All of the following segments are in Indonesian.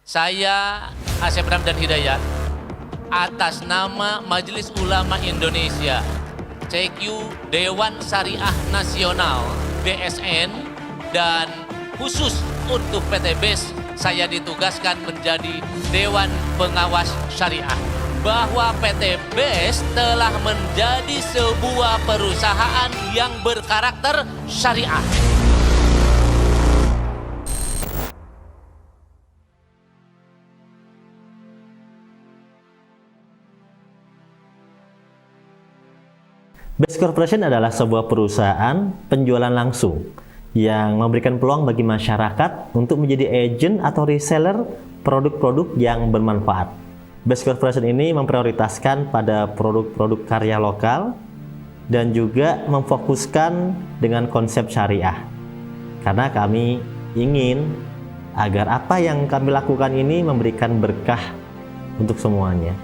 Saya Asep Ramdan Hidayat atas nama Majelis Ulama Indonesia, CQ Dewan Syariah Nasional BSN, dan khusus untuk PT BES saya ditugaskan menjadi Dewan Pengawas Syariah, bahwa PT BES telah menjadi sebuah perusahaan yang berkarakter syariah. BES Corporation adalah sebuah perusahaan penjualan langsung yang memberikan peluang bagi masyarakat untuk menjadi agen atau reseller produk-produk yang bermanfaat. BES Corporation ini memprioritaskan pada produk-produk karya lokal dan juga memfokuskan dengan konsep syariah. Karena kami ingin agar apa yang kami lakukan ini memberikan berkah untuk semuanya.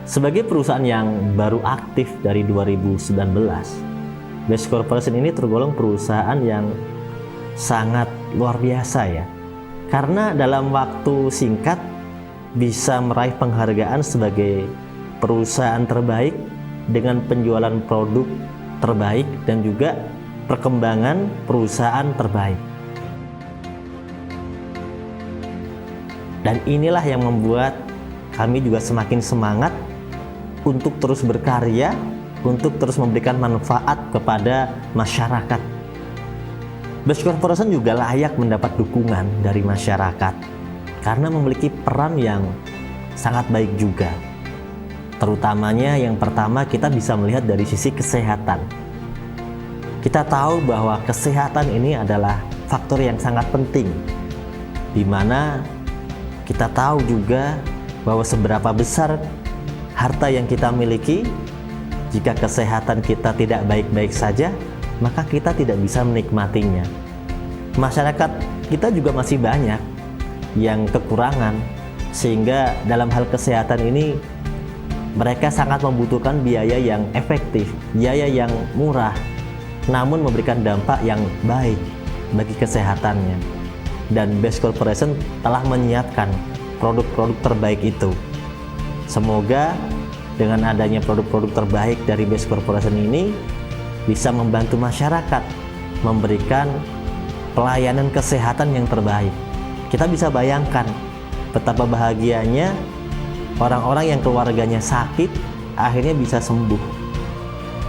Sebagai perusahaan yang baru aktif dari 2019, BES Corporation ini tergolong perusahaan yang sangat luar biasa ya. Karena dalam waktu singkat bisa meraih penghargaan sebagai perusahaan terbaik dengan penjualan produk terbaik dan juga perkembangan perusahaan terbaik. Dan inilah yang membuat kami juga semakin semangat untuk terus berkarya, untuk terus memberikan manfaat kepada masyarakat. BES Corporation juga layak mendapat dukungan dari masyarakat karena memiliki peran yang sangat baik juga. Terutamanya yang pertama, kita bisa melihat dari sisi kesehatan. Kita tahu bahwa kesehatan ini adalah faktor yang sangat penting, di mana kita tahu juga bahwa seberapa besar harta yang kita miliki, jika kesehatan kita tidak baik-baik saja, maka kita tidak bisa menikmatinya. Masyarakat kita juga masih banyak yang kekurangan, sehingga dalam hal kesehatan ini mereka sangat membutuhkan biaya yang efektif, biaya yang murah, namun memberikan dampak yang baik bagi kesehatannya. Dan BES Corporation telah menyiapkan produk-produk terbaik itu. Semoga dengan adanya produk-produk terbaik dari BES Corporation ini bisa membantu masyarakat memberikan pelayanan kesehatan yang terbaik. Kita bisa bayangkan betapa bahagianya orang-orang yang keluarganya sakit akhirnya bisa sembuh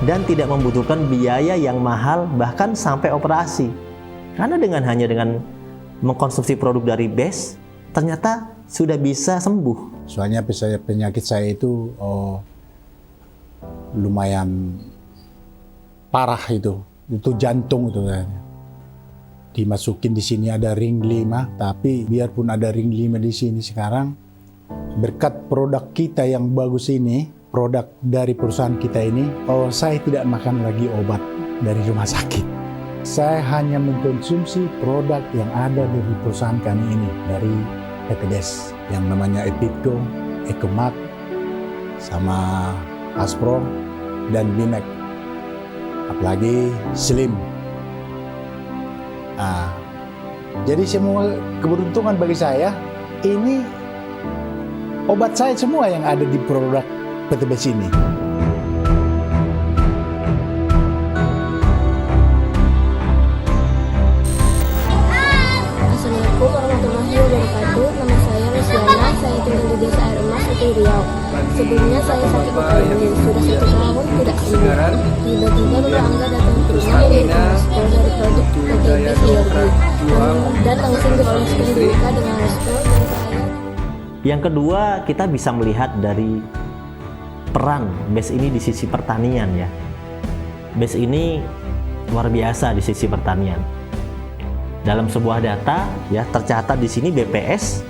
dan tidak membutuhkan biaya yang mahal bahkan sampai operasi. Karena hanya dengan mengkonsumsi produk dari BES ternyata sudah bisa sembuh. Soalnya penyakit saya itu lumayan parah itu jantung itu kayaknya. Dimasukin di sini ada ring 5, tapi biarpun ada ring 5 di sini sekarang, berkat produk kita yang bagus ini, produk dari perusahaan kita ini, saya tidak makan lagi obat dari rumah sakit. Saya hanya mengkonsumsi produk yang ada dari perusahaan kami ini, dari PT BES, yang namanya Epitco, Ecomac, sama Aspro, dan Bimek. Apalagi Slim. Jadi semua keberuntungan bagi saya, ini obat saya semua yang ada di produk PT BES ini. Assalamualaikum warahmatullahi wabarakatuh. Nama saya Luciana, saya tinggal di Desa Air Emas, Satu Riau. Sebelumnya saya sakit autoimun, sudah 1 tahun tidak sembuh. Tiba-tiba tetangga datang ke rumah memberikan respon dari produk PT BES dan langsung dioleskan di muka dengan respon dan saya. Yang kedua, kita bisa melihat dari peran BES ini di sisi pertanian ya. BES ini luar biasa di sisi pertanian. Dalam sebuah data ya tercatat di sini BPS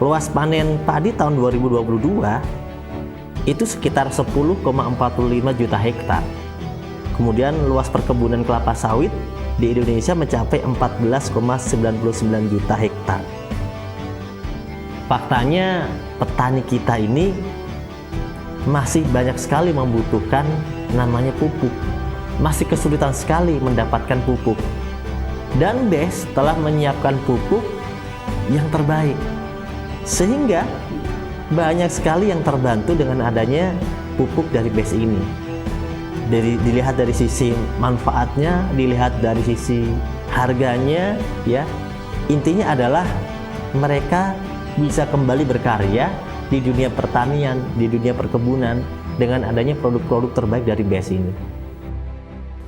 luas panen padi tahun 2022 itu sekitar 10,45 juta hektar. Kemudian luas perkebunan kelapa sawit di Indonesia mencapai 14,99 juta hektar. Faktanya petani kita ini masih banyak sekali membutuhkan namanya pupuk. Masih kesulitan sekali mendapatkan pupuk. Dan BES telah menyiapkan pupuk yang terbaik. Sehingga banyak sekali yang terbantu dengan adanya pupuk dari BES ini. Dilihat dari sisi manfaatnya, dilihat dari sisi harganya, ya. Intinya adalah mereka bisa kembali berkarya di dunia pertanian, di dunia perkebunan dengan adanya produk-produk terbaik dari BES ini.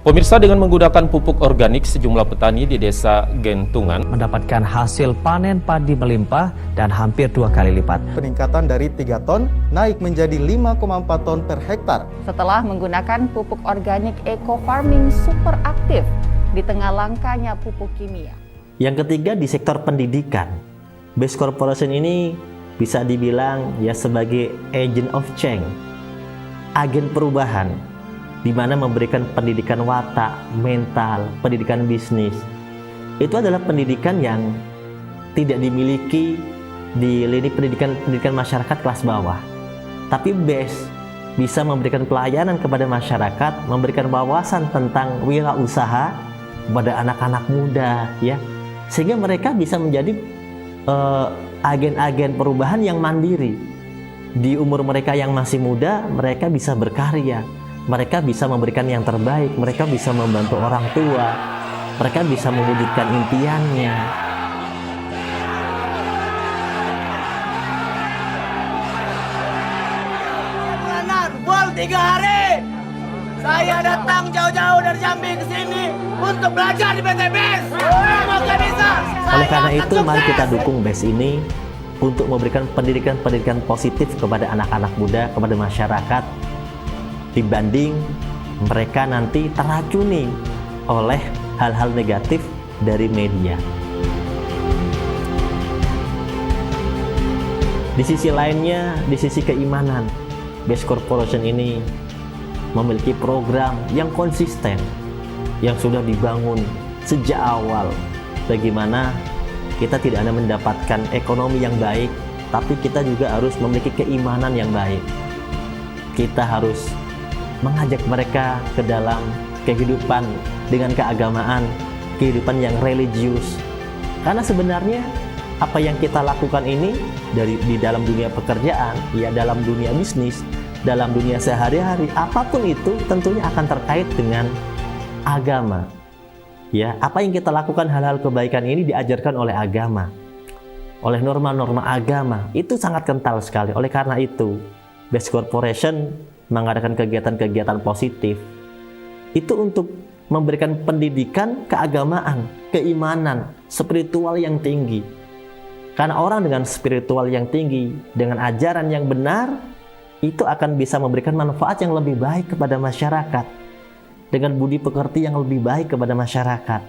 Pemirsa, dengan menggunakan pupuk organik, sejumlah petani di desa Gentungan mendapatkan hasil panen padi melimpah dan hampir 2 kali lipat. Peningkatan dari 3 ton naik menjadi 5,4 ton per hektar. Setelah menggunakan pupuk organik eco farming super aktif di tengah langkanya pupuk kimia. Yang ketiga, di sektor pendidikan, BES Corporation ini bisa dibilang ya sebagai agent of change, agen perubahan, di mana memberikan pendidikan watak, mental, pendidikan bisnis. Itu adalah pendidikan yang tidak dimiliki di lini pendidikan masyarakat kelas bawah. Tapi BES bisa memberikan pelayanan kepada masyarakat, memberikan wawasan tentang wirausaha kepada anak-anak muda, ya, sehingga mereka bisa menjadi agen-agen perubahan yang mandiri. Di umur mereka yang masih muda, mereka bisa berkarya. Mereka bisa memberikan yang terbaik, mereka bisa membantu orang tua, mereka bisa mewujudkan impiannya. Full 3 hari, saya datang jauh-jauh dari Jambi ke sini untuk belajar di PT BES. Semoga bisa. Oleh karena itu, mari kita dukung BES ini untuk memberikan pendidikan positif kepada anak-anak muda, kepada masyarakat, dibanding mereka nanti teracuni oleh hal-hal negatif dari media. Di sisi lainnya, di sisi keimanan, BES Corporation ini memiliki program yang konsisten, yang sudah dibangun sejak awal. Bagaimana kita tidak hanya mendapatkan ekonomi yang baik, tapi kita juga harus memiliki keimanan yang baik. Kita harus mengajak mereka ke dalam kehidupan dengan keagamaan, kehidupan yang religius. Karena sebenarnya apa yang kita lakukan ini di dalam dunia pekerjaan, ya dalam dunia bisnis, dalam dunia sehari-hari, apapun itu tentunya akan terkait dengan agama. Ya, apa yang kita lakukan, hal-hal kebaikan ini diajarkan oleh agama, oleh norma-norma agama. Itu sangat kental sekali. Oleh karena itu, BES Corporation mengadakan kegiatan-kegiatan positif itu untuk memberikan pendidikan keagamaan, keimanan, spiritual yang tinggi. Karena orang dengan spiritual yang tinggi, dengan ajaran yang benar, itu akan bisa memberikan manfaat yang lebih baik kepada masyarakat, dengan budi pekerti yang lebih baik kepada masyarakat.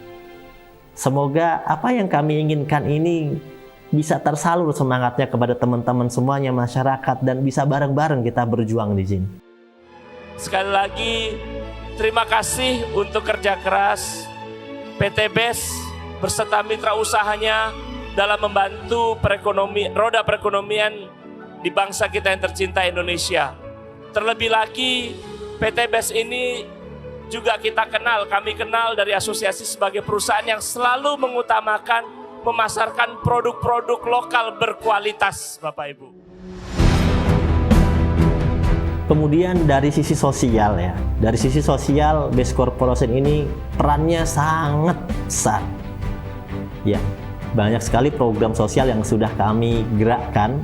Semoga apa yang kami inginkan ini bisa tersalur semangatnya kepada teman-teman semuanya, masyarakat, dan bisa bareng-bareng kita berjuang di sini. Sekali lagi, terima kasih untuk kerja keras PT BES beserta mitra usahanya dalam membantu roda perekonomian di bangsa kita yang tercinta Indonesia. Terlebih lagi, PT BES ini juga kami kenal dari asosiasi sebagai perusahaan yang selalu mengutamakan memasarkan produk-produk lokal berkualitas, Bapak Ibu. Kemudian dari sisi sosial, ya, dari sisi sosial BES Corporation ini perannya sangat besar. Ya, banyak sekali program sosial yang sudah kami gerakkan,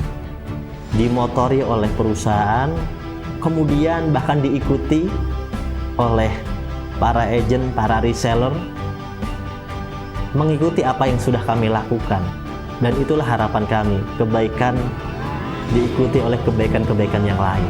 dimotori oleh perusahaan, kemudian bahkan diikuti oleh para agent, para reseller, mengikuti apa yang sudah kami lakukan. Dan itulah harapan kami, kebaikan diikuti oleh kebaikan-kebaikan yang lain.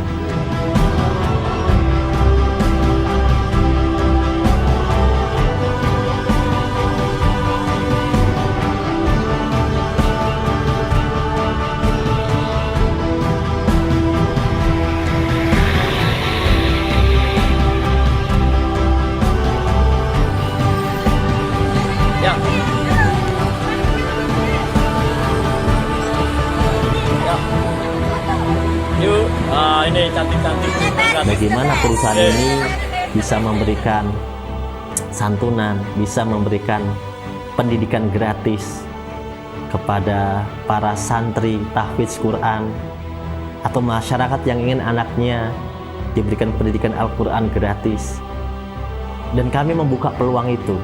Ini cantik-cantik. Bagaimana perusahaan ini bisa memberikan santunan, bisa memberikan pendidikan gratis kepada para santri tahfidz Quran atau masyarakat yang ingin anaknya diberikan pendidikan Al-Quran gratis. Dan kami membuka peluang itu.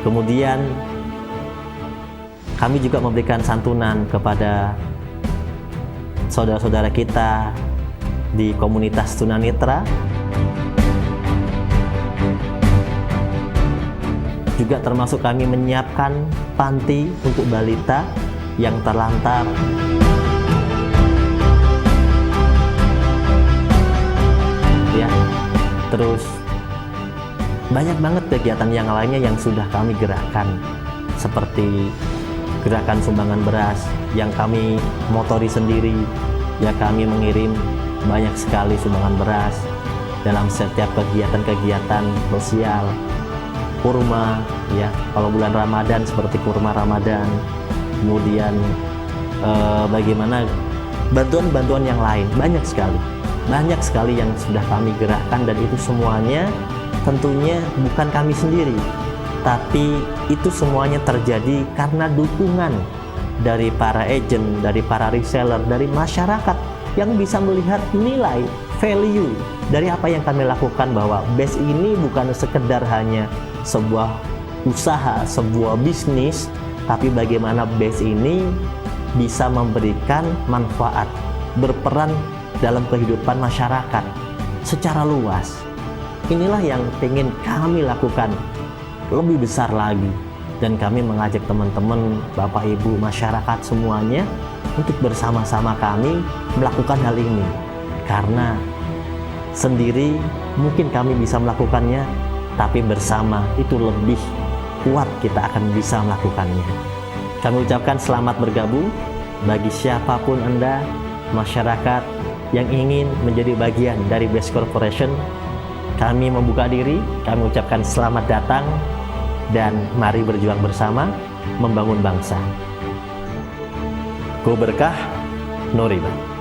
Kemudian kami juga memberikan santunan kepada saudara-saudara kita di komunitas tunanetra. Juga termasuk kami menyiapkan panti untuk balita yang terlantar. Ya, terus banyak banget kegiatan yang lainnya yang sudah kami gerakkan, seperti gerakan sumbangan beras yang kami motori sendiri. Ya, kami mengirim banyak sekali sumbangan beras dalam setiap kegiatan-kegiatan sosial. Kurma, ya, kalau bulan Ramadan seperti kurma Ramadan. Kemudian bagaimana bantuan-bantuan yang lain, banyak sekali yang sudah kami gerakkan, dan itu semuanya tentunya bukan kami sendiri, tapi itu semuanya terjadi karena dukungan dari para agent, dari para reseller, dari masyarakat yang bisa melihat nilai, value dari apa yang kami lakukan, bahwa BES ini bukan sekedar hanya sebuah usaha, sebuah bisnis, tapi bagaimana BES ini bisa memberikan manfaat, berperan dalam kehidupan masyarakat secara luas. Inilah yang ingin kami lakukan lebih besar lagi, dan kami mengajak teman-teman, Bapak Ibu, masyarakat semuanya untuk bersama-sama kami melakukan hal ini, karena sendiri mungkin kami bisa melakukannya, tapi bersama itu lebih kuat kita akan bisa melakukannya. Kami ucapkan selamat bergabung bagi siapapun Anda, masyarakat yang ingin menjadi bagian dari BES Corporation. Kami membuka diri, kami ucapkan selamat datang, dan mari berjuang bersama membangun bangsa. Go berkah, no riba.